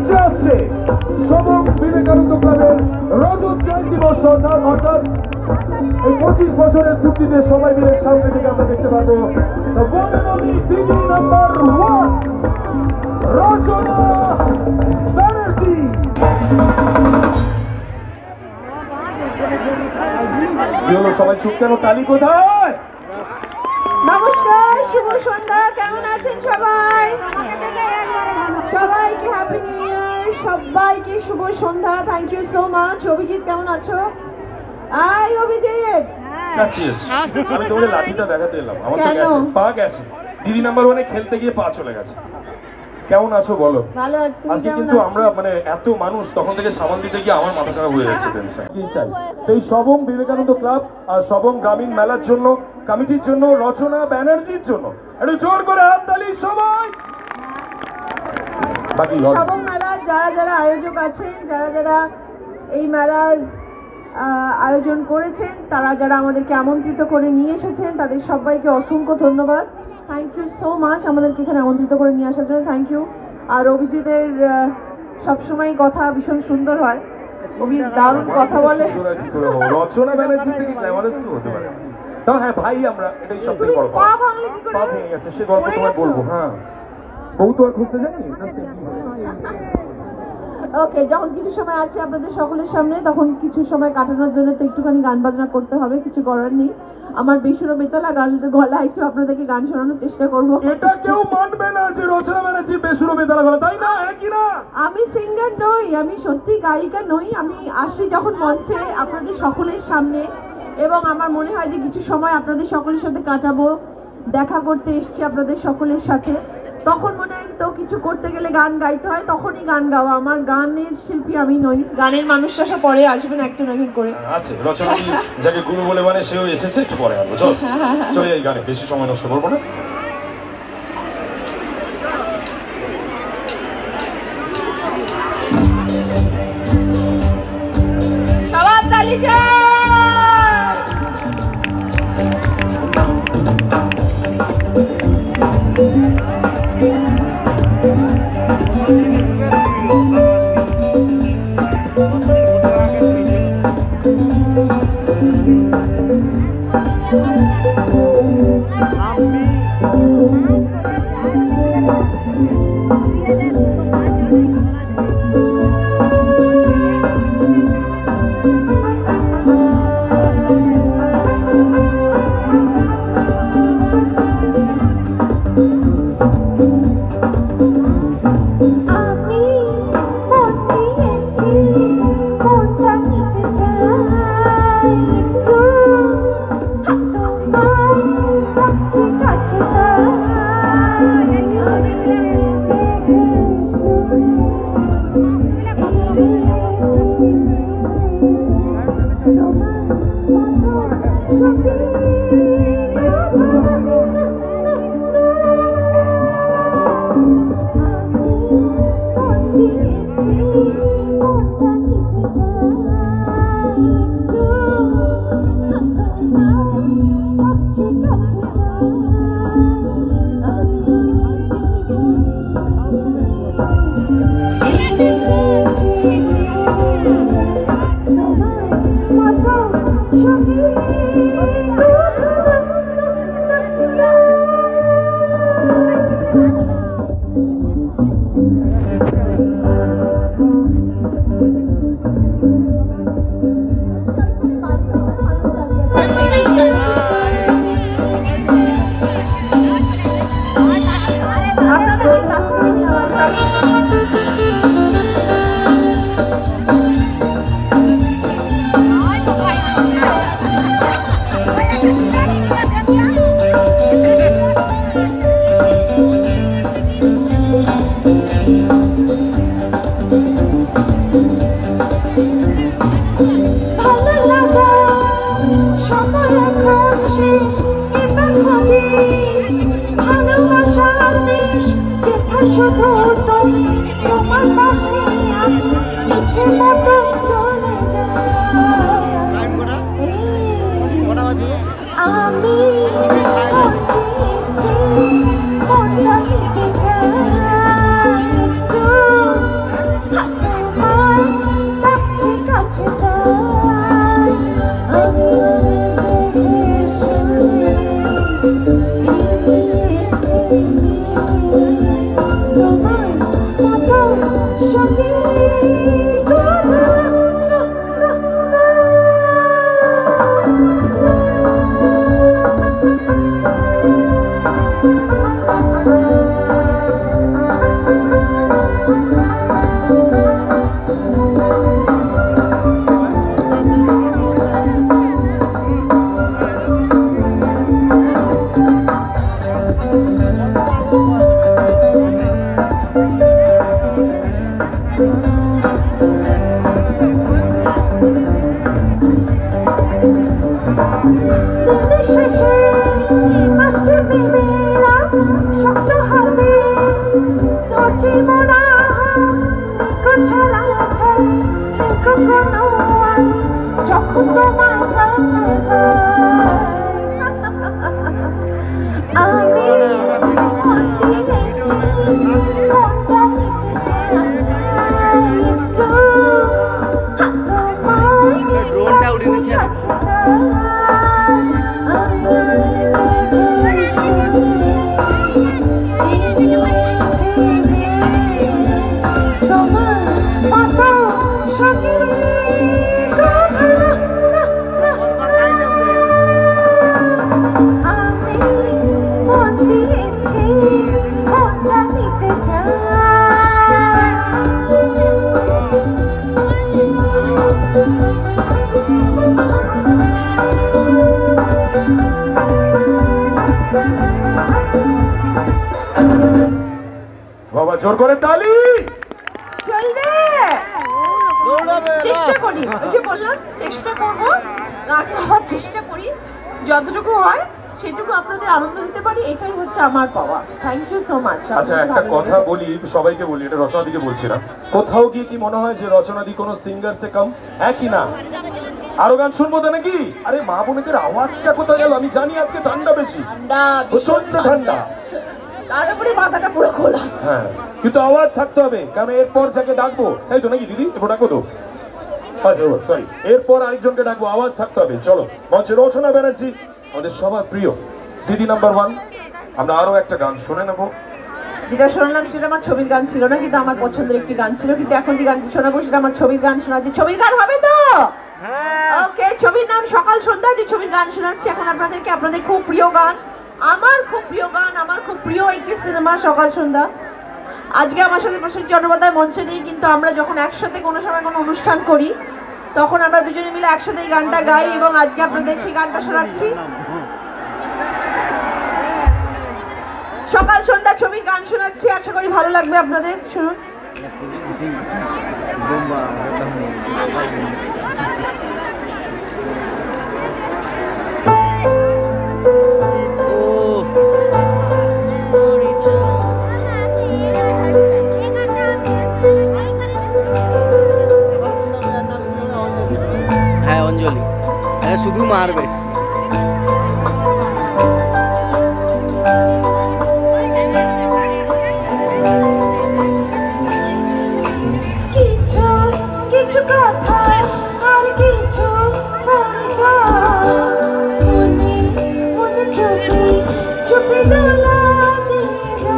মার্চে আসছে সবং বিবেকানন্দ ক্লাবের রজত জয়ন্তী দিবস অর্থাৎ এই 25 বছরের পূর্তিতে সবাই মিলে সামনে থেকে আমরা দেখতে পাবো দিদি নাম্বার 1 রচনা ব্যানার্জি। সবাই চুপ কেন? তালি কোথায়? নমস্কার, শুভ সন্ধ্যা। কেমন আছেন সবাই? সবাইকে হ্যাপি নিউ ইয়ার, সবাইকে শুভ সন্ধ্যা। Thank you so much. Abhijit কেমন আছো? অভিজিৎ আমি তোমাদের লাঠিটা দেখাতে এলাম। আমার তো গেছে, পা গেছে। দিদি নাম্বার 1 খেলতে গিয়ে পা চলে গেছে। কেমন আছো বলো? ভালো আছি। আজকে কিন্তু আমরা মানে এত মানুষ তখন থেকে সামাল দিতে গিয়ে আমার মাথা খারাপ হয়ে যাচ্ছে টেনশন। কি চাই এই সবং বিবেকানন্দ ক্লাব আর সবং গ্রামীণ মেলার জন্য, কমিটির জন্য, রচনা ব্যানার্জির জন্য একটু জোর করে হাততালি সবাই। বাকি সবং মেলার যারা যারা আয়োজক আছেন, যারা যারা এই মেলার আয়োজন করেছেন, তারা যারা আমাদেরকে আমন্ত্রিত করে নিয়ে এসেছেন, তাদের সবাইকে অসংখ্য ধন্যবাদ। থ্যাংক ইউ সো মাচ আমাদেরকে এখানে আমন্ত্রিত করে নিয়ে আসার জন্য। Thank you. আর অভিজিতের সবসময় কথা ভীষণ সুন্দর হয়, অভিজিৎ দারুণ কথা বলে। রচনা ব্যানার্জি থেকে গ্ল্যামারাস কি হতে পারে? তাও হ্যাঁ ভাই, আমরা এটাই সবথেকে বড় কথা। পা ভেঙে গেছে, সে গল্প তোমায় বলবো। হ্যাঁ, বউ তো আর খুঁজতে যায়নি। ওকে, যখন কিছু সময় আছে আপনাদের সকলের সামনে, তখন কিছু সময় কাটানোর জন্য তো একটুখানি গান বাজনা করতে হবে, কিছু করার নেই। আমার বেসুরো বেতালা গলা একটু আপনাদেরকে গান শোনানোর চেষ্টা করবো। এটা কেউ মানবে না যে রচনা ব্যানার্জি বেসুরো বেতালা গলা, তাই না? একই না? আমি সিঙ্গার নই, আমি সত্যি গায়িকা নই। আমি আসি যখন মঞ্চে আপনাদের সকলের সামনে, এবং আমার মনে হয় যে কিছু সময় আপনাদের সকলের সাথে কাটাবো, দেখা করতে এসছি আপনাদের সকলের সাথে, তখন মনে হয় তো কিছু করতে গেলে গান গাইতে হয়, তখনই গান গাওয়া। আমার গানের শিল্পী আমি নই, গানের মানুষরা সব পরে আসবেন একজন একজন করে। আছে রচনা যাকে গুরু বলে মানে সেও এসেছে, একটু পরে আসবো। চল চলে এই গানে, বেশি সময় নষ্ট করবো না। সবার তালি চাই। সঙ্গী যখন তোমার কাছে আমি ড্রোনটা উড়ে গেছে বাবা জোর করে তালি চলবে চেষ্টা করি ওই যে বললাম চেষ্টা করবো গান গাওয়ার চেষ্টা করি যতটুকু হয় সেটুকু আপনাদের আনন্দ দিতে পারি এটাই হচ্ছে আমার পাওয়া থ্যাংক ইউ সো মাচ আচ্ছা একটা কথা বলি সবাইকে বলি এটা রচনাদিকে বলছি না কোথাও গিয়ে কি মনে হয় যে রচনাদি কোনো সিঙ্গার সে কম একই না আরো গান শুনবো তো নাকি আরে মা বোনেদের আওয়াজটা কোথায় গেল আমি জানি আজকে ঠান্ডা বেশি ঠান্ডা প্রচন্ড ঠান্ডা তার উপরে মাথাটা পুরো খোলা হ্যাঁ কিন্তু আওয়াজ থাকতে হবে কারণ এরপর যাকে ডাকবো তাই তো নাকি দিদি এরপর ডাকবো তো আচ্ছা সরি এরপর আরেকজনকে ডাকবো আওয়াজ থাকতে হবে চলো মঞ্চে রচনা ব্যানার্জি আমাদের সবার প্রিয় দিদি নাম্বার 1 আমরা আরো একটা গান শুনে নেবো যেটা শুনলাম সেটা আমার ছবির গান ছিল না কিন্তু আমার পছন্দের একটি গান ছিল কিন্তু এখন যে গানটি শোনাবো সেটা আমার ছবির গান শোনাচ্ছি ছবির গান হবে তো ওকে ছবির নাম সকাল সন্ধ্যা যে ছবির গান শোনাচ্ছি এখন আপনাদেরকে আপনাদের খুব প্রিয় গান আমার খুব প্রিয় গান আমার খুব প্রিয় একটি সিনেমা সকাল সন্ধ্যা আজকে আমার সাথে প্রসেনজিৎ চট্টোপাধ্যায় মঞ্চে নেই কিন্তু আমরা যখন একসাথে কোনো সময় কোনো অনুষ্ঠান করি তখন আমরা দুজনে মিলে একসাথে এই গানটা গাই এবং আজকে আপনাদের সেই গানটা শোনাচ্ছি সকাল সন্ধ্যা ছবির গান শোনাচ্ছি আশা করি ভালো লাগবে আপনাদের শুনুন হ্যাঁ অঞ্জলি শুধু মারবে কিছু কথা আর কিছু মনে মনে চুপি চুপি দোলা কিছু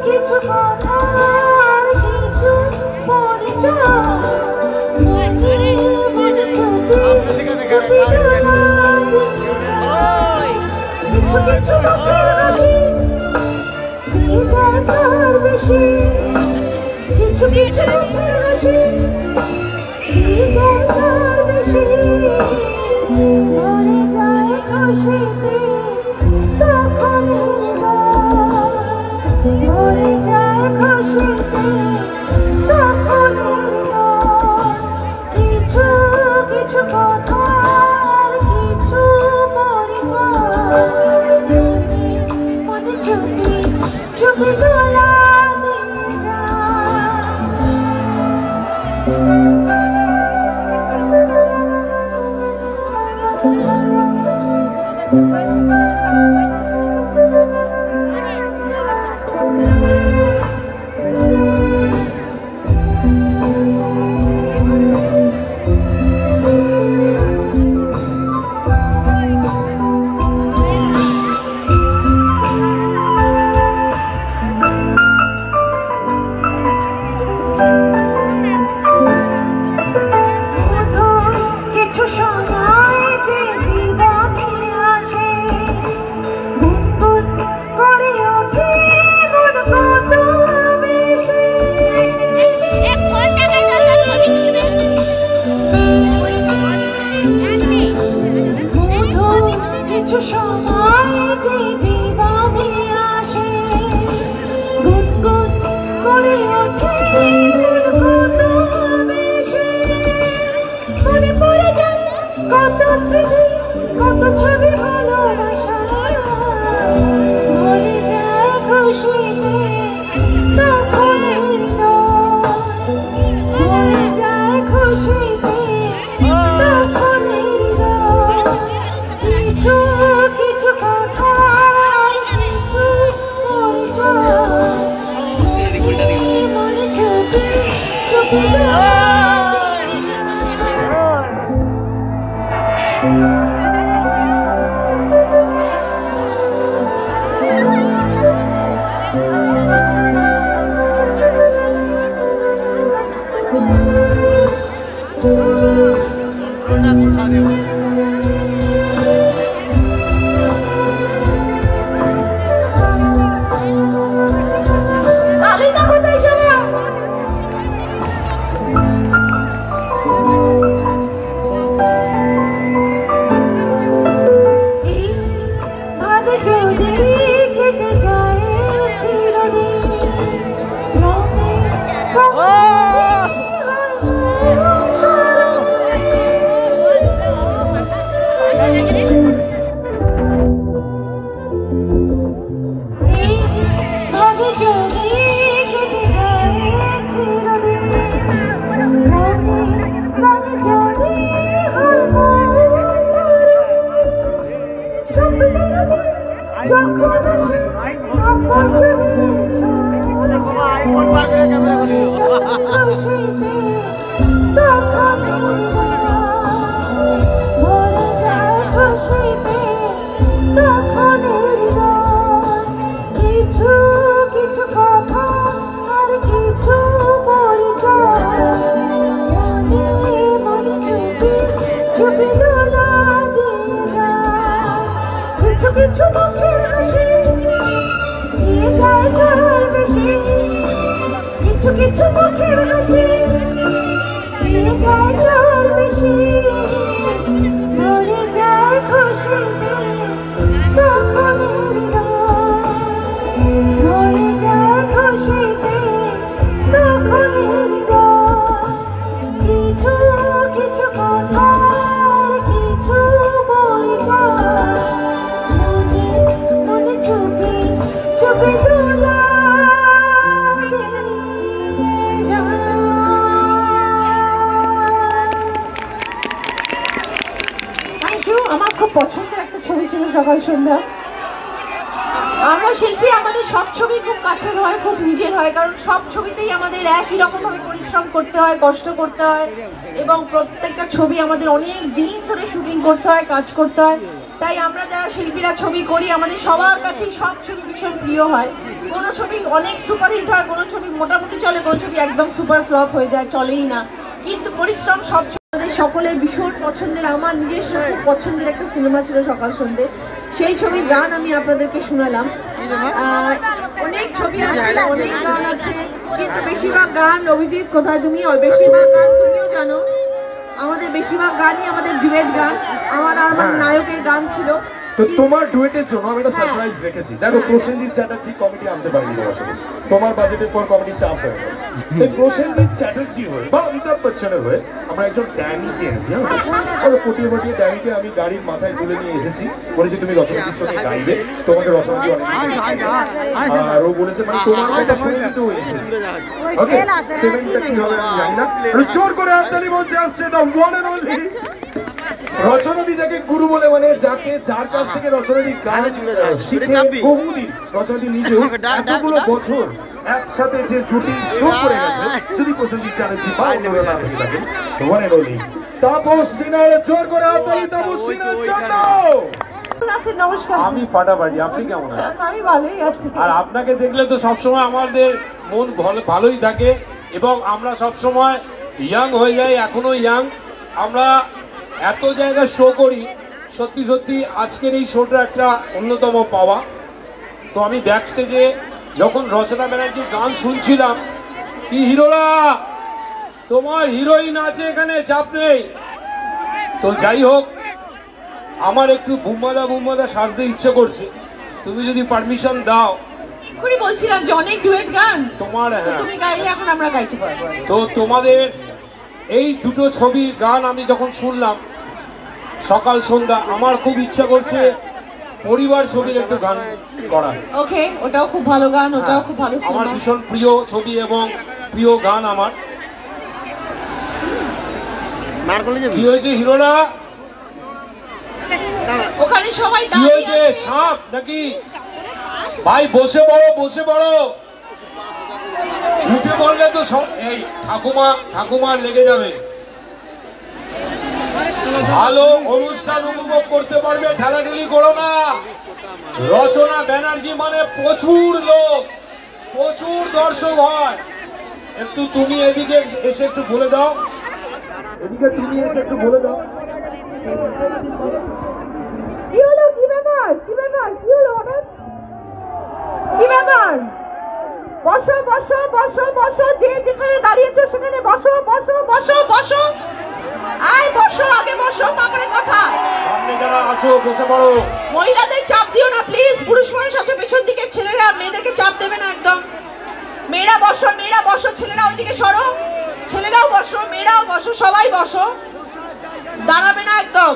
কিছু কথা আর কিছু মনে মনে চুপি চুপি দোলা কিছু কিছু বেশি কিছু কিছু মরে যায় খুশিতে তখন মরে যায় খুশিতে তখন কিছু কিছু কথা কিছু মনে চুপি চুপি দোলা ভরে ওঠে কত বেশি, মনে পড়ে যায় কত স্মৃতি, কত ছবি ভালোবাসা, ভরে যায় খুশিতে তখন ভরে যায় খুশিতে তখন কিছু কিছু কথা, কিছু পরিচয় মনে চোখে চোখে কিছু মুখের হাসি দিয়ে যায় জোর বেশি, ভরে যায় খুশিতে তখন ভরে যায় খুশিতে তখন কিছু কিছু কথা, কিছু পরিচয় মনে চোখে চোখে তোলা। আমার খুব পছন্দের একটা ছবি ছিল সকাল সন্ধ্যা। আমরা শিল্পী, আমাদের সব ছবি খুব কাছের হয়, খুব নিজের হয়, কারণ সব ছবিতেই আমাদের একই রকমভাবে পরিশ্রম করতে হয়, কষ্ট করতে হয়, এবং প্রত্যেকটা ছবি আমাদের অনেক দিন ধরে শুটিং করতে হয়, কাজ করতে হয়। তাই আমরা যারা শিল্পীরা ছবি করি, আমাদের সবার কাছেই সব ছবি ভীষণ প্রিয় হয়। কোনো ছবি অনেক সুপারহিট হয়, কোনো ছবি মোটামুটি চলে, কোনো ছবি একদম সুপার ফ্লপ হয়ে যায়, চলেই না। কিন্তু পরিশ্রম সব আমাদের সকলের ভীষণ পছন্দের। আমার নিজস্ব খুব পছন্দের একটা সিনেমা ছিল সকাল সন্ধ্যে, সেই ছবির গান আমি আপনাদেরকে শোনালাম। অনেক ছবি আছে, অনেক গান আছে, কিন্তু বেশিরভাগ গান অভিজিৎ কোথায় তুমি, বেশিরভাগ গান তুমিও জানো, আমাদের বেশিরভাগ গানই আমাদের ডুয়েট গান, আমার আর আমার নায়কের গান ছিল। তো তোমার ডুয়েটের জন্য আমি একটা সারপ্রাইজ রেখেছি। দেখো, প্রসেনজিৎ চ্যাটার্জি কমিটি আনতে পারিনি তোমার সাথে, তোমার বাজেটের পর কমিটি চাপ হয়ে গেছে। এই প্রসেনজিৎ চ্যাটার্জি হয়ে বা অমিতাভ বচ্চনের হয়ে আমরা একজন ড্যামিকে এনেছি। পটিয়ে পটিয়ে ড্যামিকে আমি গাড়ির মাথায় তুলে নিয়ে এসেছি, বলেছি তুমি রচনাটির সঙ্গে গাইবে, তোমাকে রচনাটি অনেক, আর ও বলেছে মানে তোমার কথা শুনে কিন্তু ওকে পেমেন্টটা কি হবে আমি জানি না। জোর করে হাততালি মঞ্চে আসছে দ্য ওয়ান এন্ড অনলি রচনাদি, যাকে গুরু বলে মানে যাকে, যার কাছ থেকে রচনাদি গান শিখে বহুদিন, রচনাদি নিজেও এতগুলো বছর একসাথে যে জুটি শো করে গেছে, যদি প্রসেনজিৎ চ্যাটার্জি বা অন্যরা না থেকে থাকেন, ওয়ান এন্ড অনলি তাপস সিনহার। জোর করে হাততালি তাপস সিনহার জন্য। নমস্কার, আমি ফাটাফাটি, আপনি কেমন আছেন? আমি ভালোই আছি। আর আপনাকে দেখলে তো সবসময় আমাদের মন ভালোই থাকে এবং আমরা সবসময় ইয়াং হয়ে যাই, এখনো ইয়াং। আমরা এত জায়গায় শো করি, সত্যি সত্যি আজকের এই শোটা একটা অন্যতম পাওয়া। তো আমি ব্যাক স্টেজে যখন রচনা ব্যানার্জির গান শুনছিলাম, কি হিরোরা, তোমার হিরোইন আছে এখানে, চাপ নেই। তো যাই হোক, আমার একটু বুম্বাদা সাজতে ইচ্ছে করছে, তুমি যদি পারমিশন দাও এক্ষুনি বলছিলাম যে অনেক ডুয়েট গান তোমার তো তুমি গাইলে এখন আমরা গাইতে পারবো। তো তোমাদের এই দুটো ছবির গান আমি যখন শুনলাম সকাল সন্ধ্যা, আমার খুব ইচ্ছা করছে পরিবার ছবির একটু গান করা। ওকে, ওটাও খুব ভালো গান, ওটাও খুব ভালো আমার সিনেমা। ভীষণ প্রিয় ছবি এবং প্রিয় গান আমার। কি হয়েছে হিরোরা? ওখানে সবাই কি দাঁড়িয়ে হয়েছে? আছে। সাপ নাকি? ভাই বসে পড়ো, বসে পড়ো। উঠে বললে তো সব এই ঠাকুমার লেগে যাবে। ভালো অনুষ্ঠান উপভোগ করতে পারবে, ঠেলাঠেলি করো না। রচনা ব্যানার্জি মানে প্রচুর লোক, প্রচুর দর্শক হয়। একটু তুমি এদিকে এসে একটু বলে দাও, এদিকে তুমি এসে একটু বলে দাও। কি হলো? কি ব্যাপার? কি ব্যাপার? কি হলো হঠাৎ? কি ব্যাপার? বসো বসো বসো বসো, যে যেখানে দাঁড়িয়েছো সেখানে বসো বসো বসো বসো। আয় বসো, আগে বসো, তারপরে কথা। সামনে যারা আছো বসে পড়ো। মহিলাদের চাপ দিও না প্লিজ, পুরুষ মানুষ আছে পেছন দিকে, ছেলেরা মেয়েদেরকে চাপ দেবে না একদম। মেয়েরা বসো, মেয়েরা বসো, ছেলেরা ওইদিকে সরো। ছেলেরাও বসো, মেয়েরাও বসো, সবাই বসো। দাঁড়াবে না একদম,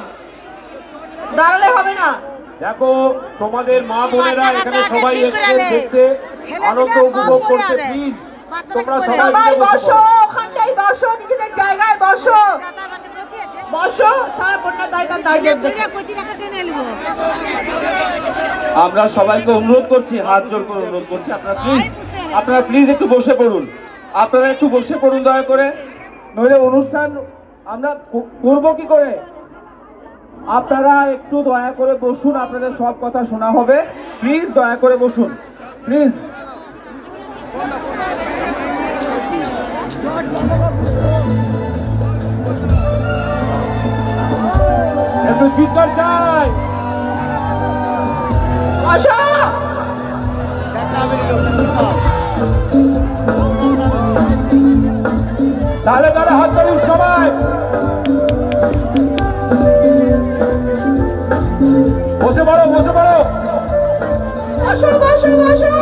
দাঁড়ালে হবে না। দেখো তোমাদের মা বোনেরা এখানে সবাই এসেছে দেখতে, আনন্দ উপভোগ করতে। প্লিজ তোমরা সবাই সবাই মিলে বসে বসো, পড়ো। ওখানটাই বসো, নিজেদের জায়গায় বসো বসো। তারপর না তাই আমরা সবাইকে অনুরোধ করছি, হাত জোর করে অনুরোধ করছি, আপনারা প্লিজ একটু বসে পড়ুন। আপনারা একটু বসে পড়ুন দয়া করে, নইলে অনুষ্ঠান আমরা করবো কি করে? আপনারা একটু দয়া করে বসুন, আপনাদের সব কথা শোনা হবে। প্লিজ দয়া করে বসুন, প্লিজ। একটু চিৎকার চাই। বসো। তাহলে হাত তালি সবাই। বসে পড়ো, বসে পড়ো। বসো বসো বসো।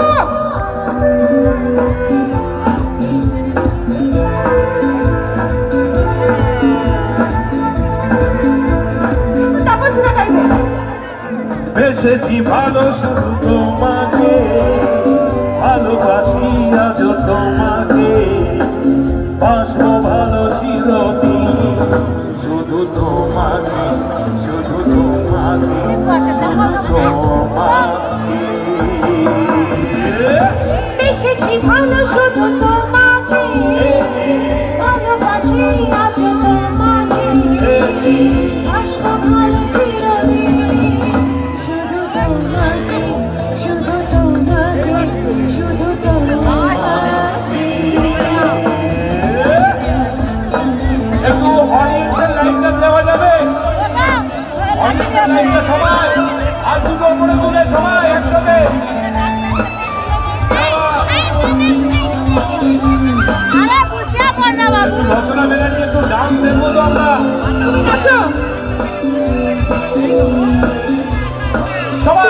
এসেছি ভালো শুধু তোমাকে, ভালোবাসি আজ তোমাকে, বাসবো ভালো চিরদিন শুধু তোমাকে, শুধু তোমাকে, তোমাকে। এসেছি ভালো শুধু তোমাকে, ভালোবাসি আজ তোমাকে, আসবো ভালো চিরদিন শুধু তোমাকে, শুধু তোমাকে, শুধু তোমাকে। একটু অডিয়েন্সের লাইনটা দেওয়া যাবে? অডিয়েন্সের লাইনটা সবাই হাত দুটো উপরে তুলে সবাই একসাথে। রচনা ব্যানার্জি একটু ডান্স দেখবো তো আমরা। তুমি নাচো। সবাই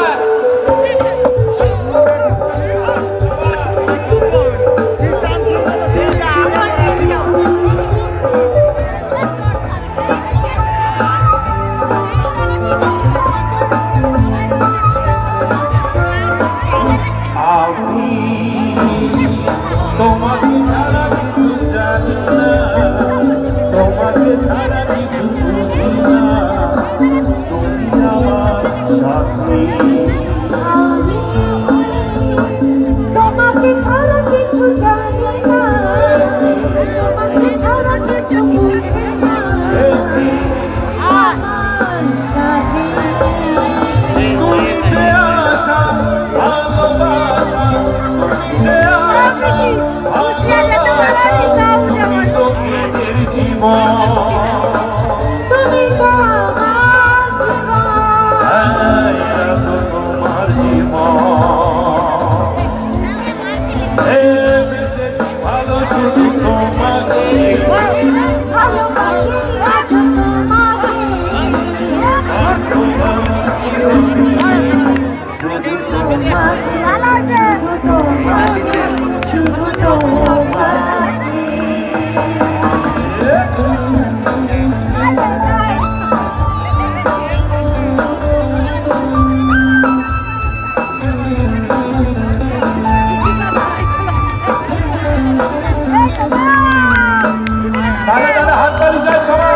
তাহলে দাদা হাত তালি চাই সবাই,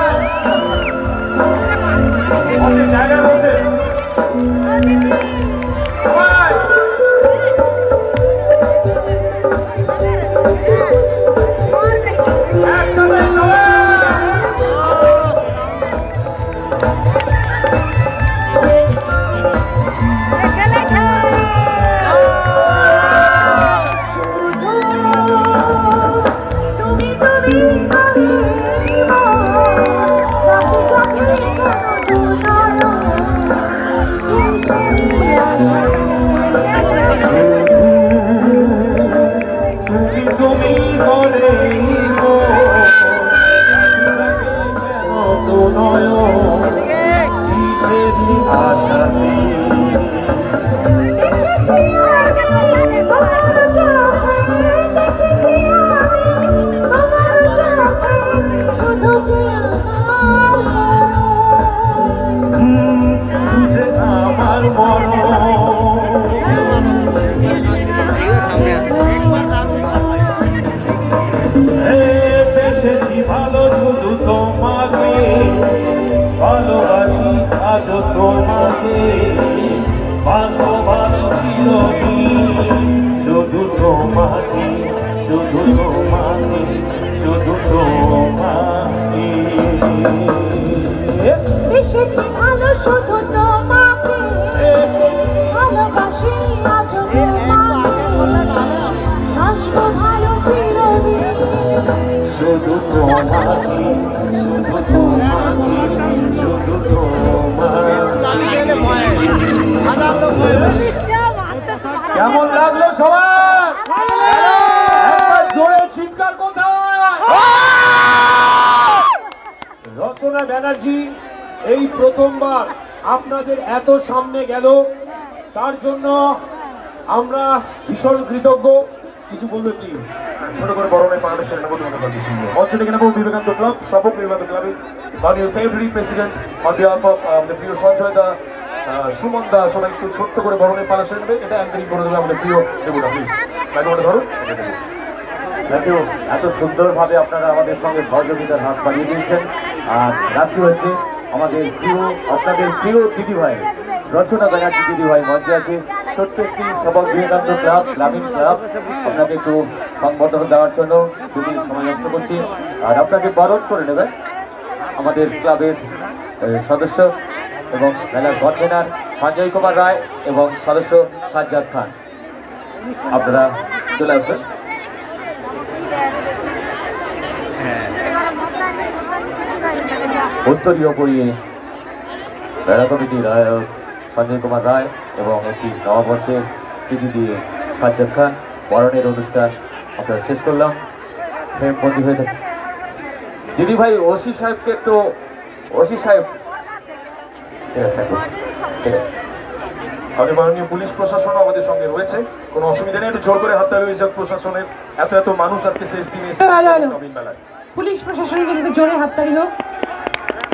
বসে জায়গায় বসে সবাই। একসাথে সবাই কেমন লাগলো সবাই? জোরে চিৎকার কোথায়? রচনা ব্যানার্জি এই প্রথমবার আপনাদের এত সামনে গেল, তার জন্য আমরা ভীষণ কৃতজ্ঞ। কিছু বলবে প্লিজ? ছোট করে বরণের বাংলাদেশের নবতম মঞ্চ ডেকে নেব বিবেকানন্দ ক্লাব, সপক বিবেকানন্দ ক্লাবের মাননীয় secretary president on behalf of আমাদের প্রিয় সঞ্জয় দা, সুমন দা, সবাই একটু ছোট্ট করে বরণের পালা সেরে নেবে। এটা অ্যাঙ্কারিং করে দেবে আমাদের প্রিয় দেবুদা, প্লিজ ব্যাকওয়ার্ডে ধরুন। Thank you. এত সুন্দরভাবে আপনারা আমাদের সঙ্গে সহযোগিতার হাত বাড়িয়ে দিয়েছেন। আর রাত্রি হচ্ছে আমাদের প্রিয়, আপনাদের প্রিয় দিদিভাই রচনা ব্যানার্জি দিদিভাই মঞ্চে আছে। ছোট্ট একটি সবক বিবেকানন্দ ক্লাব, গ্রামীণ ক্লাব, আপনাকে একটু সংবর্ধনা দেওয়ার জন্য তুমি সময় নষ্ট করছি। আর আপনাকে বরণ করে নেবেন আমাদের ক্লাবের সদস্য এবং মেলার কনভেনার সঞ্জয় কুমার রায় এবং সদস্য সাজ্জাদ খান। আপনারা চলে আসবেন। উত্তরীয় পরিয়ে মেলা কমিটির আয়োজক সঞ্জয় কুমার রায় এবং একটি নববর্ষের টিভি দিয়ে সাজ্জাদ খান বরণের অনুষ্ঠান আপনারা শেষ করলাম। বন্দী হয়ে থাকে দিদি ভাই ওসি সাহেবকে একটু, ওসি সাহেব আমাদের মাননীয় পুলিশ প্রশাসনও আমাদের সঙ্গে রয়েছে, কোনো অসুবিধা নেই। একটু জোর করে হাততালি হয়ে যাক প্রশাসনের, এত এত মানুষ আজকে শেষ দিনে নবীন মেলায়। পুলিশ প্রশাসনের জন্য জোরে হাততালি হোক,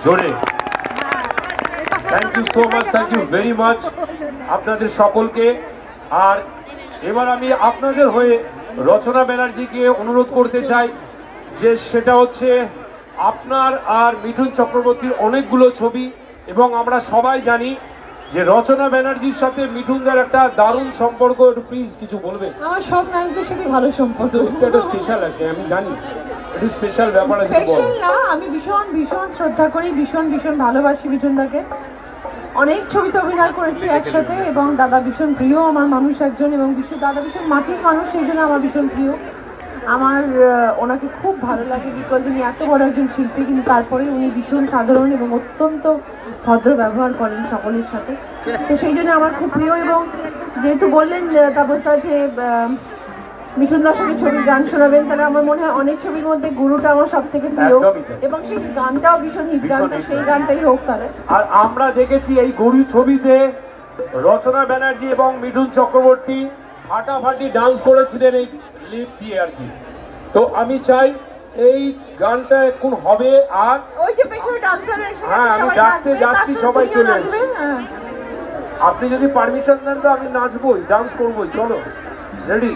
জোরে। Thank you so much, thank you very much আপনাদের সকলকে। আর এবার আমি আপনাদের হয়ে রচনা ব্যানার্জিকে অনুরোধ করতে চাই যে সেটা হচ্ছে আপনার আর মিঠুন চক্রবর্তীর অনেকগুলো ছবি, এবং আমরা সবাই জানি যে রচনা ব্যানার্জির সাথে মিঠুনদার একটা দারুণ সম্পর্ক। একটু প্লিজ কিছু বলবে? আমার সব নায়কদের সাথে ভালো সম্পর্ক, একটু একটা স্পেশাল আছে, আমি জানি একটু স্পেশাল ব্যাপার আছে। স্পেশাল না, আমি ভীষণ ভীষণ শ্রদ্ধা করি, ভীষণ ভীষণ ভালোবাসি মিঠুনদাকে। অনেক ছবিতে অভিনয় করেছি একসাথে, এবং দাদা ভীষণ প্রিয় আমার মানুষ একজন, এবং দাদা ভীষণ মাটির মানুষ, সেই জন্য আমার ভীষণ প্রিয়। আমার ওনাকে খুব ভালো লাগে, বিকজ উনি এত বড় একজন শিল্পী, কিন্তু তারপরে উনি ভীষণ সাধারণ এবং অত্যন্ত ভদ্র ব্যবহার করেন সকলের সাথে, তো সেই জন্য আমার খুব প্রিয়। এবং যেহেতু বললেন তাপসদা যে মিঠুনদার সঙ্গে ছবির গান শোনাবেন, তাহলে আমার মনে হয় অনেক ছবির মধ্যে গুরুটা আমার সব থেকে প্রিয়, এবং সেই গানটাও ভীষণ হিট গান, তো সেই গানটাই হোক তাহলে। আর আমরা দেখেছি এই গরু ছবিতে রচনা ব্যানার্জি এবং মিঠুন চক্রবর্তী ফাটাফাটি ডান্স করেছিলেন এই লিপ দিয়ে আর কি। তো আমি চাই এই গানটা এখন হবে। আর ওই যে পেছনে ডান্সার এসে হ্যাঁ, আমি ডাকতে যাচ্ছি, সবাই চলে আসবে। আপনি যদি পারমিশন দেন তো আমি নাচবই, ডান্স করবই। চলো, রেডি?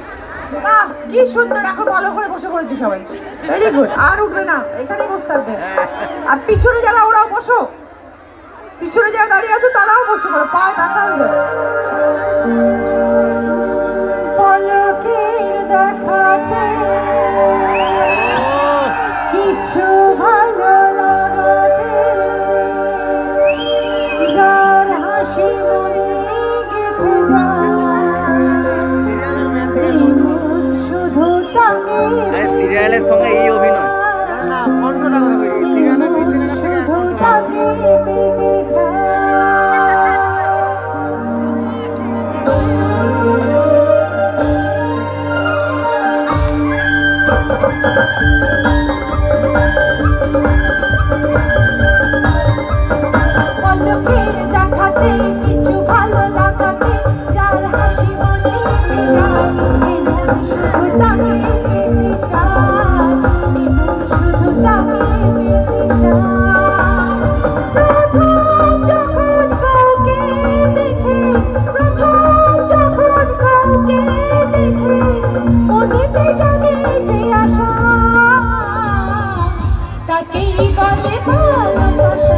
বাহ, কি সুন্দর, এখন ভালো করে বসে পড়েছি সবাই। Very good. আর উঠবে না, এখানেই বসে থাকবে। আর পিছনে যারা ওরাও বসো, পিছনে যারা দাঁড়িয়ে আছো তারাও বসে পড়ো, পা ব্যথা হয়ে যাবে। পলকের দেখাতে কিছু ভালো লাগাতে যার হাসি মনে গেঁথে যায় শুধু তাকে সিরিয়ালের সঙ্গে এই অভিনয় শুধু তাকে পেতে চায়। পলকের দেখাতে কিছু ভালো লাগাতে যার হাসি মনে গেঁথে যায় শুধু তাকে পেতে চায় শুধু তাকে পেতে চায়। প্রথম যখন কাউকে দেখে মনেতে জাগে যে আশা তাকেই বলে ভালোবাসা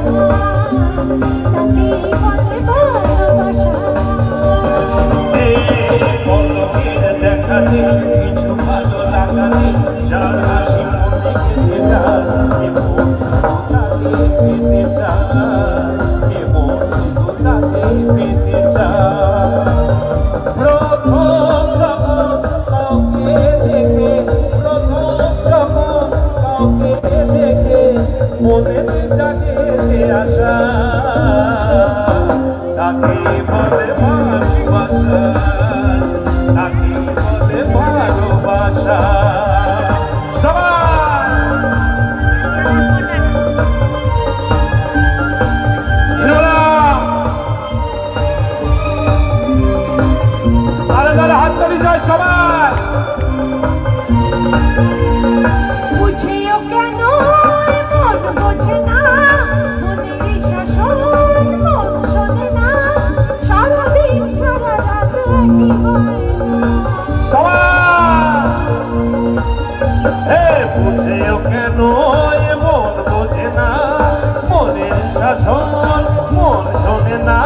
তাকেই বলে ভালোবাসা। পলকের দেখাতে কিছু ভালো লাগাতে যার হাসি মনে গেঁথে যায় এমন শুধু তাকে পেতে চায় এমন শুধু তাকে পেতে চায়। প্রথম যখন কাউকে দেখে মনেতে জাগে যে আশা তাকে বলে ভালোবাসা তাকে বলে ভালোবাসা। সবাই আরে তাহলে হাত ধরে যায় সবাই। বুঝিও কেন মন বোঝে না মনের শাসন মন শোনে না সারাদিন সারা রাত একই বায়না। বুঝেও কেন এ মন বোঝে না মনের শাসন মন শোনে না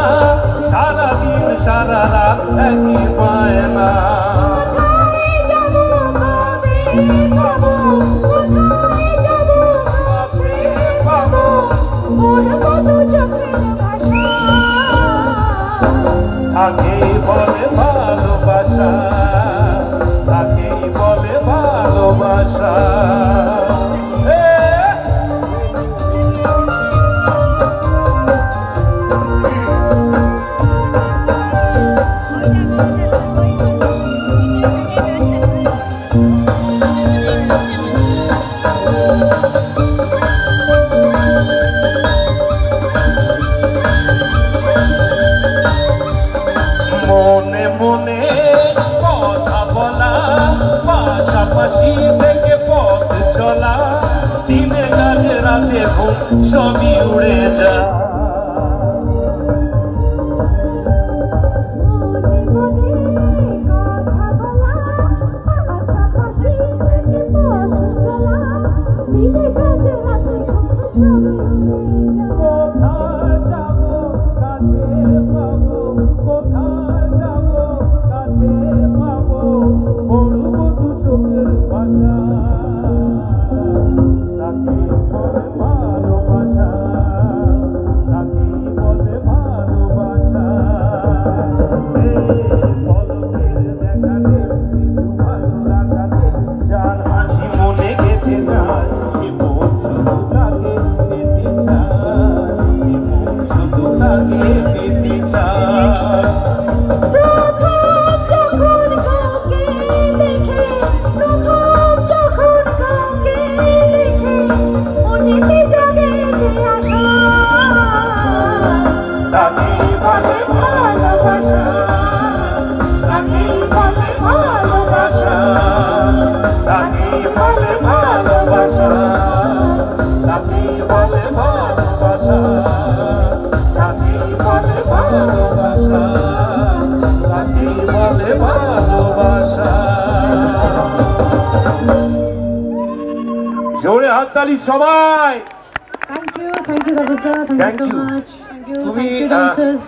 সারাদিন সারা রাত একই বায়না। কোথায় যাবো কবে পাবো কোথায় যাবো কাছে পাবো বলবো দু চোখের ভাষা তাকেই বলে ভালোবাসা তাকেই বলে ভালোবাসা। মনে মনে কথা বলা পাশাপাশি থেকে পথ চলা দিনে কাজে রাতে ঘুম সবই উড়ে যায়। মনে মনে কথা বলা পাশাপাশি থেকে পথ চলা দিনে কাজে রাতে ঘুম সবই উড়ে যায়। কোথায় যাবো কাছে পাবো কোথায় যাবো কাছে পাবো পড়বো দু চোখের ভাষা তাকে বলে ভালোবাসা জোরে হাততালি সবাই। Thank you, Dada sir. Thank Thank you so you. much. Thank you, তুমি, thank you dancers.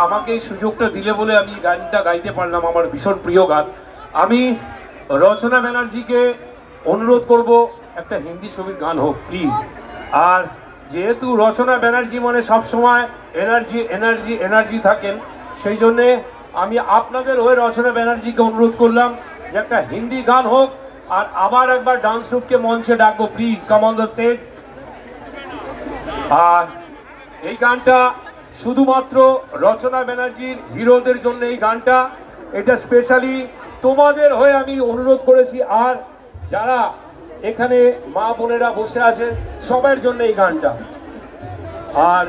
আমাকে এই সুযোগটা দিলে বলে আমি গানটা গাইতে পারলাম, আমার ভীষণ প্রিয় গান। আমি রচনা ব্যানার্জিকে অনুরোধ করব একটা হিন্দি ছবির গান হোক প্লিজ। আর যেহেতু রচনা ব্যানার্জি মানে সবসময় এনার্জি এনার্জি এনার্জি থাকেন, সেই জন্যে আমি আপনাদের হয়ে রচনা ব্যানার্জিকে অনুরোধ করলাম যে একটা হিন্দি গান হোক। আর আবার একবার ডান্স গ্রুপকে মঞ্চে ডাকবো, please come on the stage. আর এই গানটা শুধুমাত্র রচনা ব্যানার্জির হিরোদের জন্য এই গানটা, এটা স্পেশালি তোমাদের হয়ে আমি অনুরোধ করেছি। আর যারা এখানে মা বোনেরা বসে আছেন সবার জন্য এই গানটা। আর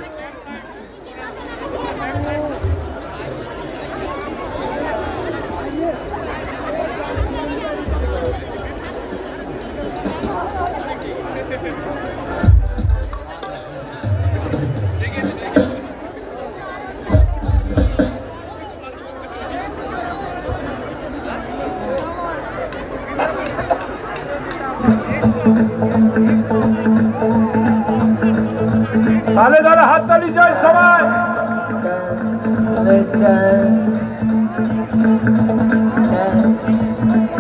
তাহলে তারা হাততালি চাই সবাই। Let's dance. Dance,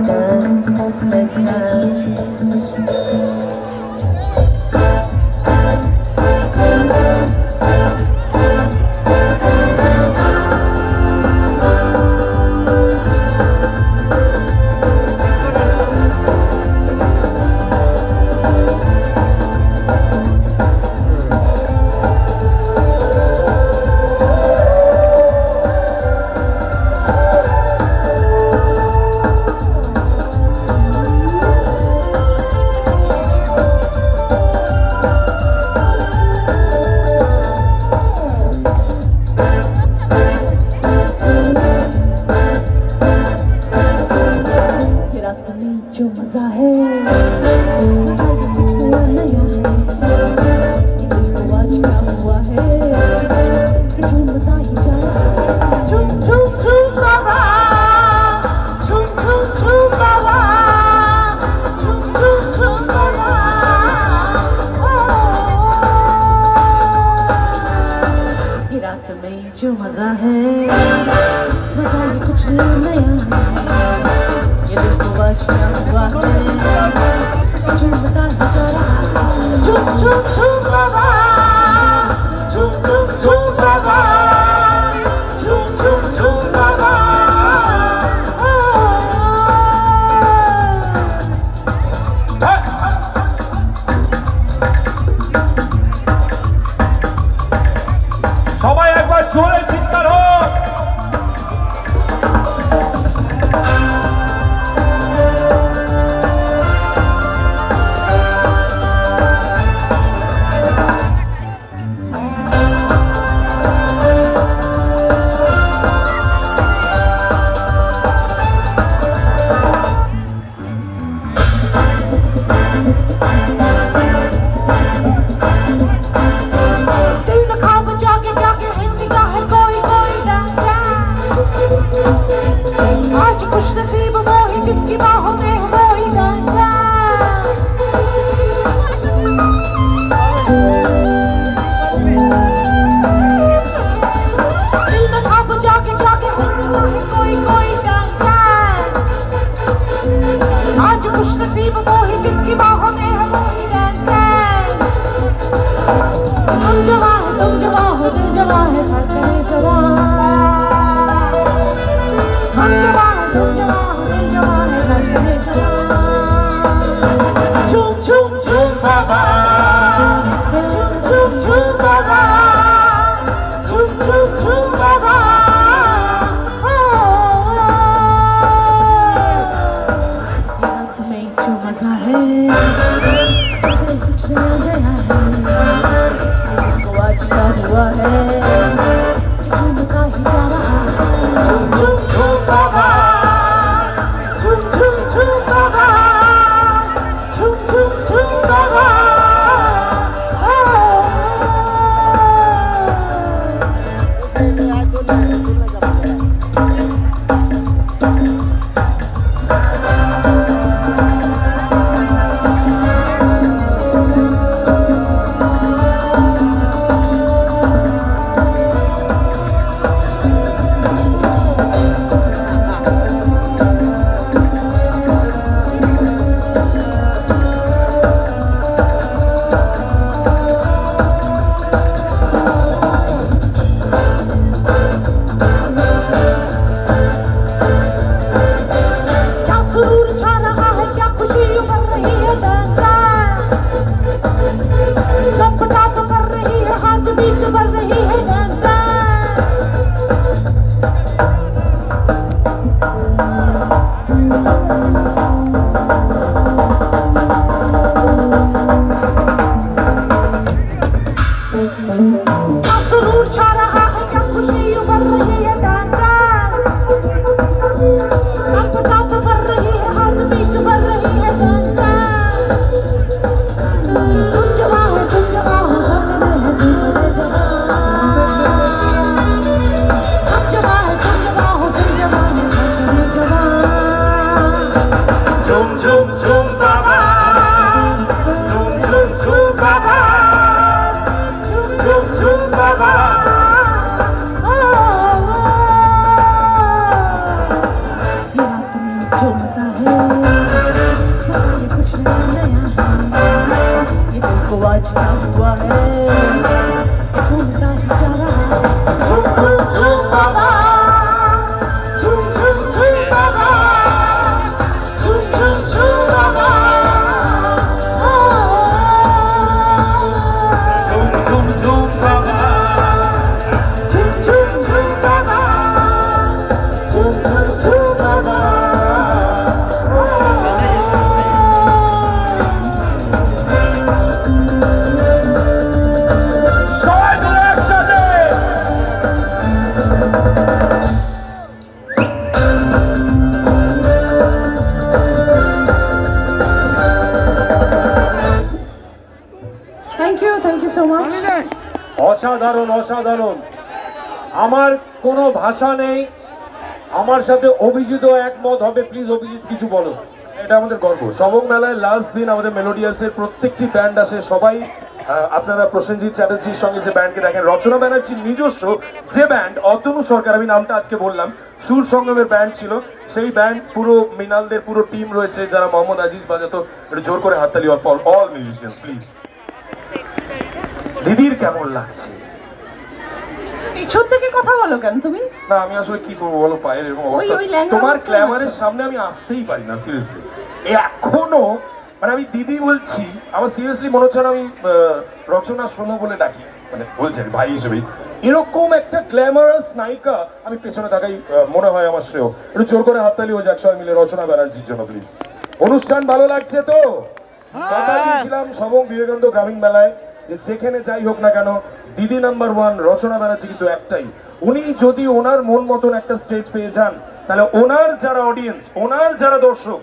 dance, let's dance. जो मजा है नया है, आज क्या हुआ है झूम बता ही जा। झूम झूम झूम बाबा, झूम झूम झूम बाबा, झूम झूम झूम बाबा। ये रात में जो मजा है, मजा ही कुछ नया है। ये दिल को आज क्या हुआ है, झूम बता ही जा रहा है। झूम झूम झूम बाबा, झूम झूम झूम बाबा, झूम झूम झूम बाबा। সবাই একবার জোরে চিৎকার হোক। आज खुश नसीब वो ही जिसकी बाहों में वो ही गांजा। दिल में खाब जाके जाके कोई कोई गांजा। आज खुश नसीब वो ही जिसकी बाहों में वो ही गांजा। हम जवां है तुम जवां हो, दिल जवां है धड़कने जवां। हम जवां है तुम जवां हो, दिल जवां है धड़कने जवां। झूम झूम झूम बाबा, झूम झूम झूम बाबा, झूम झूम झूम बाबा। रात में जो मजा है, कुछ नया है। आज क्या हुआ है, झूम का ही जा रहा है। झूम झूम झूम बाबा, झूम झूम झूम बाबा, झूम झूम झूम बाबा। ये दिल को आज क्या हुआ है झूमता ही जा रहा है झूम झूम झूम बाबा झूम झूम झूम बाबा झूम झूम झूम बाबा झूम झूम झूम बाबा झूम झूम झूम बाबा झूम झूम झूम बाबा সবাই মিলে একসাথে থ্যাংক ইউ সো মাচ। অসাধারণ অসাধারণ আমার কোনো ভাষা নেই আমার সাথে অভিজিৎও একমত হবে প্লিজ অভিজিৎ কিছু বলো এটা আমাদের গর্ব সবং মেলায় লাস্ট দিন আমাদের মেলোডিয়াসের প্রত্যেকটি ব্যান্ড আসে সবাই আপনারা প্রসেনজিৎ চ্যাটার্জির সঙ্গে যে ব্যান্ডকে দেখেন রচনা ব্যানার্জির নিজস্ব যে ব্যান্ড অতনু সরকার আমি নামটা আজকে বললাম সুর সঙ্গমের ব্যান্ড ছিল সেই ব্যান্ড পুরো মৃণালদের পুরো টিম রয়েছে যারা মোহাম্মদ আজিজ বাজাতো একটু জোর করে হাততালি ফর অল মিউজিশিয়ানস প্লিজ দিদির কেমন লাগছে পিছন থেকে কথা বলো কেন তুমি? না আমি আসলে কি করবো বলো পায়ের এরকম ওই অবস্থা ল্যাংড়া তোমার অবস্থা ক্ল্যামারের সামনে আমি আসতেই পারি না সিরিয়াসলি এখনো মানে আমি দিদি বলছি আমার সিরিয়াসলি মনে হচ্ছে না আমি রচনা শোনো বলে ডাকি মানে বলছি আমি ভাই হিসেবেই এরকম একটা গ্ল্যামারাস নায়িকা আমি পেছনে থাকাই মনে হয় আমার শ্রেয় একটু জোর করে হাততালি হয়ে যাক সবাই মিলে রচনা ব্যানার্জির জন্য প্লিজ অনুষ্ঠান ভালো লাগছে তো কথা দিয়েছিলাম সবং বিবেকানন্দ গ্রামীণ মেলায় যে যেখানে যাই হোক না কেন দিদি নাম্বার 1 রচনা ব্যানার্জি কিন্তু একটাই উনি যদি ওনার মন মতন একটা স্টেজ পেয়ে যান তাহলে ওনার যারা অডিয়েন্স ওনার যারা দর্শক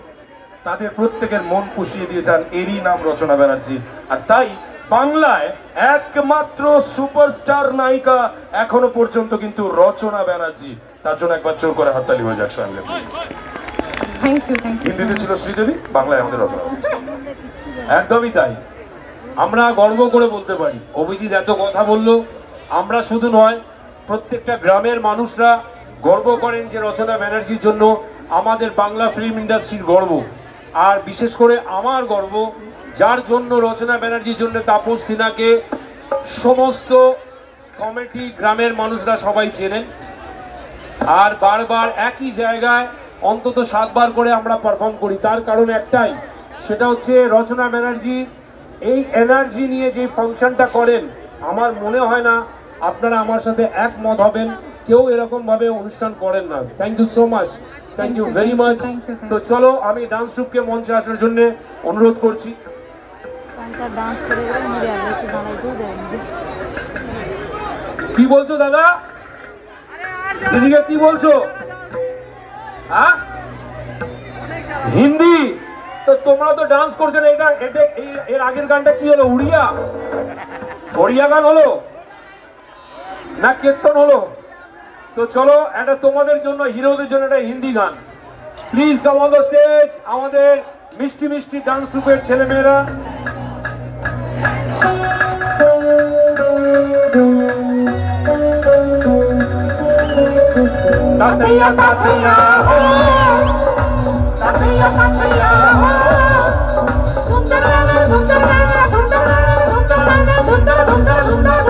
তাদের প্রত্যেকের মন পুষিয়ে দিয়ে যান এরই নাম রচনা ব্যানার্জি আর তাই বাংলায় একমাত্র সুপারস্টার নায়িকা এখনো পর্যন্ত কিন্তু রচনা ব্যানার্জি তার জন্য একবার জোর করে হাততালি হয়ে যাক সঙ্গে থ্যাংক ইউ হিন্দিতে ছিল শ্রীদেবী বাংলায় আমাদের রচনা একদমই তাই আমরা গর্ব করে বলতে পারি অভিজিৎ এত কথা বললো আমরা শুধু নয় প্রত্যেকটা গ্রামের মানুষরা গর্ব করেন যে রচনা ব্যানার্জির জন্য আমাদের বাংলা ফিল্ম ইন্ডাস্ট্রির গর্ব আর বিশেষ করে আমার গর্ব যার জন্য রচনা ব্যানার্জির জন্য তাপস সিনহাকে সমস্ত কমিটি গ্রামের মানুষরা সবাই চেনেন আর বারবার একই জায়গায় অন্তত 7 বার করে আমরা পারফর্ম করি তার কারণ একটাই সেটা হচ্ছে রচনা ব্যানার্জি এই এনার্জি নিয়ে যে ফাংশনটা করেন আমার মনে হয় না আপনারা আমার সাথে একমত হবেন কেউ এরকম ভাবে অনুষ্ঠান করেন না thank you so much thank you very much তো চলো আমি ডান্স ট্রুপকে মঞ্চে আসার জন্য অনুরোধ করছি কি বলছো দাদা দিদিকে কি বলছো হ্যাঁ হিন্দি তো তোমরা তো ডান্স করছো না এটা এর আগের গানটা কি হলো উড়িয়া গান হলো না কীর্তন হলো তো চলো এটা তোমাদের জন্য হিরোদের জন্য একটা হিন্দি গান please come on the stage আমাদের মিষ্টি মিষ্টি ডান্স গ্রুপের ছেলেমেয়েরা তাতাইয়া তাতাইয়া হো তাতাইয়া তাতাইয়া হো ধুমধাম ধুমধাম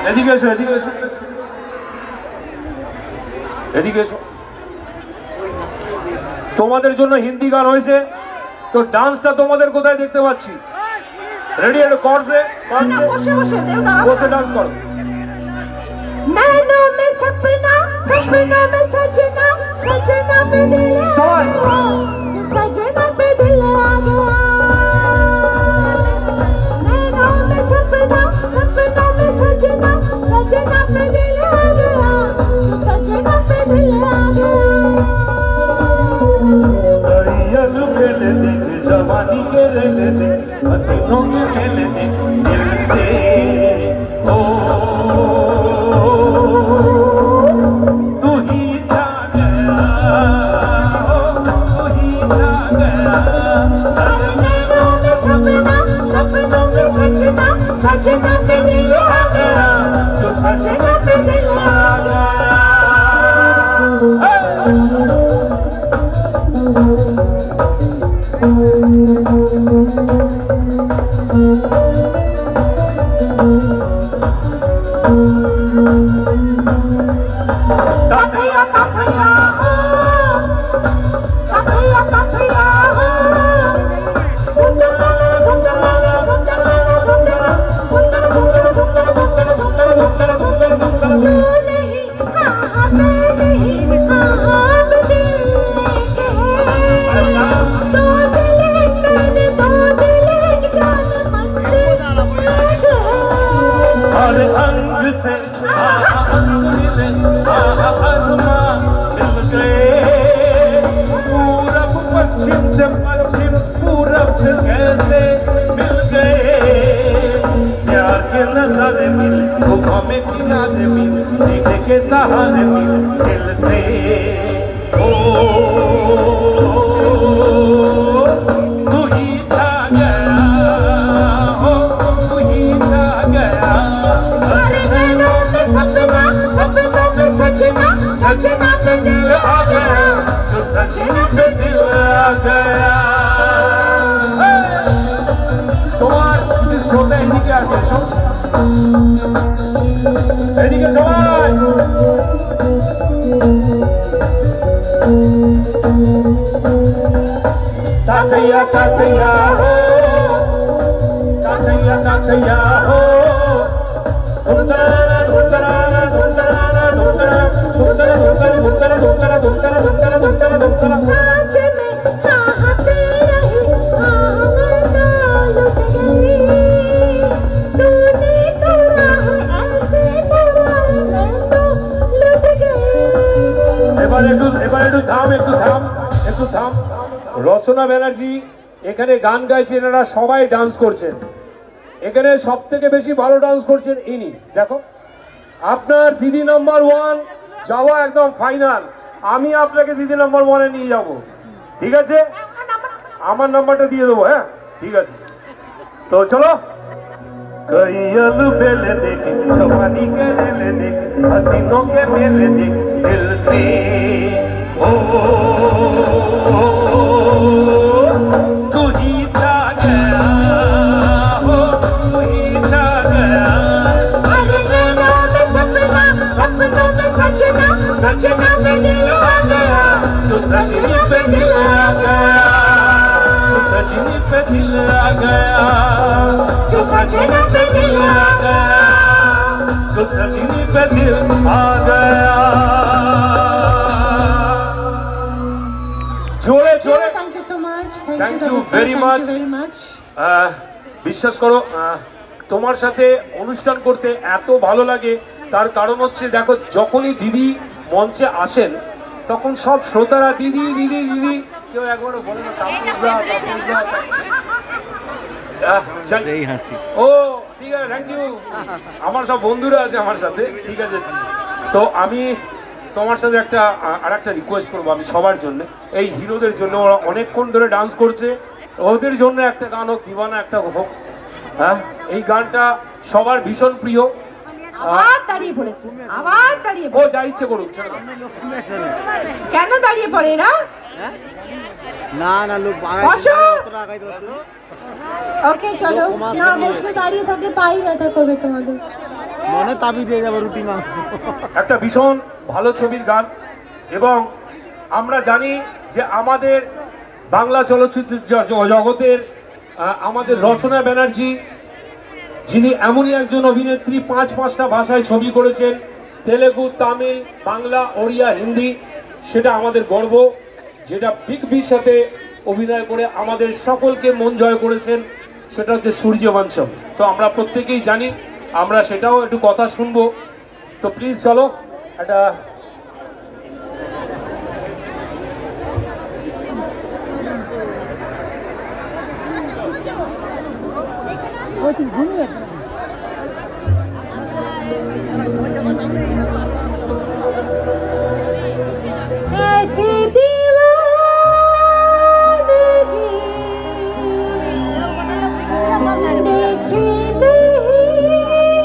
এদিকে এসো এদিকে এসো এদিকে এসো তোমাদের জন্য হিন্দি গান হয়েছে তো ডান্সটা তোমাদের কোথায় দেখতে পাচ্ছি রেডি একটু করছে বসে ডান্স করো नैनों में सपना सपना में सजना सजना पे दिल सजना पे दिल आ गया नैनों में सपना सपना में सजना सजना पे दिल आ गया सजना पे दिल आ गया खेले देख जवानी के रेले देख हसीनों के खेले देख दिल से ओ तू ही जा गया तू ही जा गया नैनों में सपना सपनों में सजना सजना पे दिल आ गया जो सजना पे दिल आ गया Tapia, tapia, tapia, tapia. हर अंग से मिल गए पूरब पश्चिम से पश्चिम पूरब से कैसे मिल गए प्यार के नजारे मिल गुफा में किनारे मिल जीने के सहारे मिल दिल से ओ तू ही छा गया हो तू ही छा गया सजना पे दिल आ गया तो सजना पे दिल आ गया তোমার কিছু শ্রোতা এদিকে আছে সব এদিকে সবাই তাতইয়া তাতইয়া হো তাতইয়া তাতইয়া হো ধুমতারা ধুমতারা ধুমতারা ধুমতারা धुमतारा धुमतारा धुमतारा धुमतारा धुमतारा धुमतारा धुमतारा धुमतारा साँच में चाहते रहे लुट गई तूने तो राह ऐसे बुरा मैं तो लुट गई এবার একটু থাম রচনা ব্যানার্জি এখানে গান গাইছেন এনারা সবাই ডান্স করছেন এখানে সবথেকে বেশি ভালো ডান্স করছেন ইনি দেখো আপনার দিদি নাম্বার 1 যাওয়া একদম ফাইনাল আমি আপনাকে দিদি নাম্বার 1 এ নিয়ে যাব ঠিক আছে আমার নাম্বারটা দিয়ে দেবো হ্যাঁ ঠিক আছে তো চলো कई अलबेल देख जवानी के रेल देख हसीनों के मेल देख दिल से ओ तू ही छा गया हो तू ही छा गया सपनों में सजना सजना पे दिल आ गया तो सजनी पे दिल आ गया तो सजनी पे दिल आ गया तो सजना पे दिल आ गया तो सजनी पे दिल आ गया जोड़े जोड़े thank you so much thank you very much বিশ্বাস করো তোমার সাথে অনুষ্ঠান করতে এত ভালো লাগে তার কারণ হচ্ছে দেখো যখনই দিদি মঞ্চে আসেন তখন সব শ্রোতারা দিদি দিদি দিদি কেউ একবারও বলে না সেই হাসি ও ঠিক আছে থ্যাংক ইউ আমার সব বন্ধুরা আছে আমার সাথে ঠিক আছে তো আমি তোমার সাথে আরেকটা রিকোয়েস্ট করবো আমি সবার জন্য এই হিরোদের জন্য ওরা অনেকক্ষণ ধরে ডান্স করছে ওদের জন্য একটা গান হোক দিবানা একটা হোক হ্যাঁ এই গানটা সবার ভীষণ প্রিয় আবার দাঁড়িয়ে পড়েছে আবার দাঁড়িয়ে ও যা ইচ্ছে করুক কেন দাঁড়িয়ে পড়ে এরা না না লোক ওকে চলো না বসলে দাঁড়িয়ে থাকলে পাই ব্যথা করবে তোমাদের মনে তাবি দিয়ে যাবো রুটি মাংস একটা ভীষণ ভালো ছবির গান এবং আমরা জানি যে আমাদের বাংলা চলচ্চিত্র জগতের আমাদের রচনা ব্যানার্জি যিনি এমনই একজন অভিনেত্রী 5-5টা ভাষায় ছবি করেছেন তেলেগু তামিল বাংলা ওড়িয়া হিন্দি সেটা আমাদের গর্ব যেটা বিগ বির সাথে অভিনয় করে আমাদের সকলকে মন জয় করেছেন সেটা হচ্ছে সূর্যবংশম তো আমরা প্রত্যেকেই জানি আমরা সেটাও একটু কথা শুনবো তো প্লিজ চলো একটা ऐसी दीवानगी देखी नहीं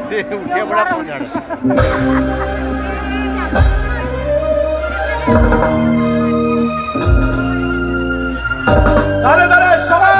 সে উঠে পড়া পৌঁছানো তাহলে সবাই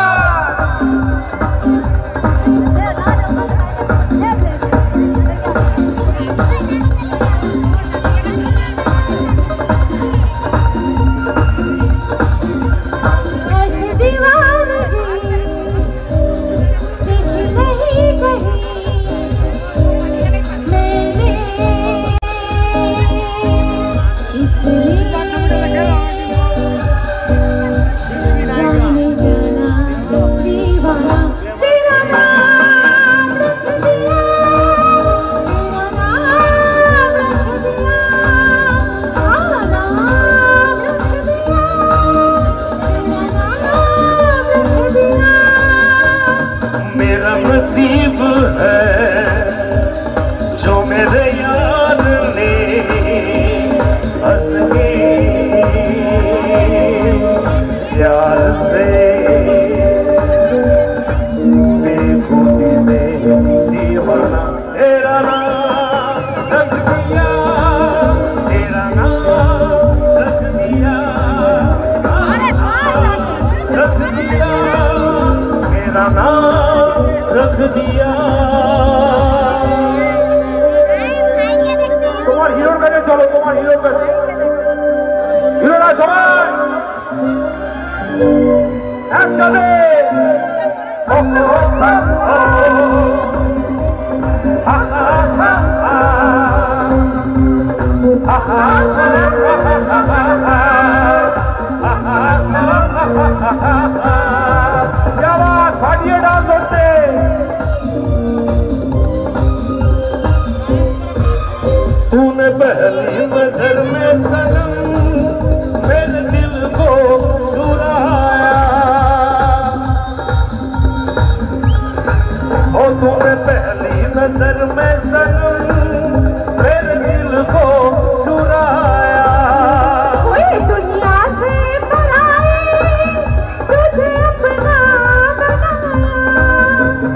नसीब है जो मेरे यार ने हंस के प्यार से बेखुदी में दीवाना तेरा नाम रख दिया, तेरा नाम रख दिया, रख दिया, तेरा नाम रख दिया। তোমার হিরোর কাছে চলো, তোমার হিরোর কাছে। হিরোরা সবাই একসাথে ফাটিয়ে ডান্স হচ্ছে। तूने पहली नजर में सनम मेरे दिल को चुराया, ओ तूने पहली नजर में सनम मेरे दिल को चुराया। दुनिया से तुझे अपना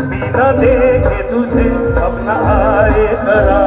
बिना देखे तुझे अपना आए करा।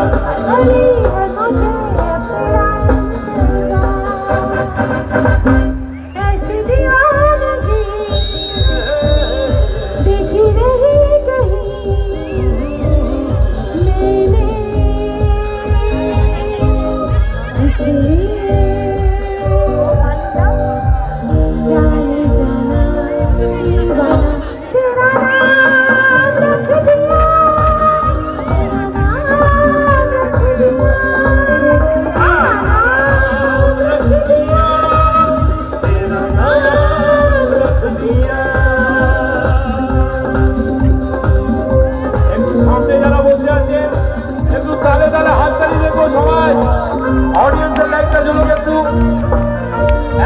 অডিয়েন্সের লাইটটা জ্বলুক একটু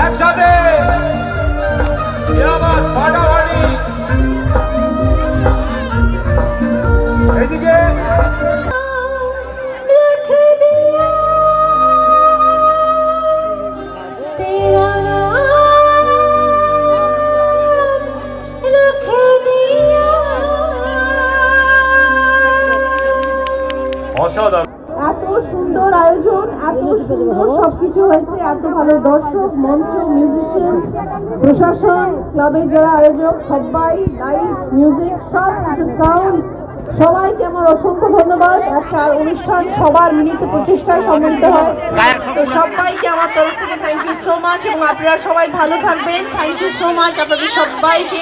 একসাথে। আবার ফাটাফাটি এদিকে অসাধারণ। এত সুন্দর আয়োজন, এত সুন্দর সবকিছু হয়েছে, এত ভালো দর্শক, মঞ্চ, মিউজিশিয়ান, প্রশাসন, ক্লাবের যারা আয়োজক, সবাই, লাইভ মিউজিক, সব কিছু সাউন্ড, সবাইকে আমার অসংখ্য ধন্যবাদ। একটা অনুষ্ঠান সবার মিলিত প্রচেষ্টায় সম্মিলিত হয়, তো সবাইকে আমার তরফ থেকে থ্যাংক ইউ সো মাচ, এবং আপনারা সবাই ভালো থাকবেন। থ্যাংক ইউ সো মাচ আপনাদের সবাইকে।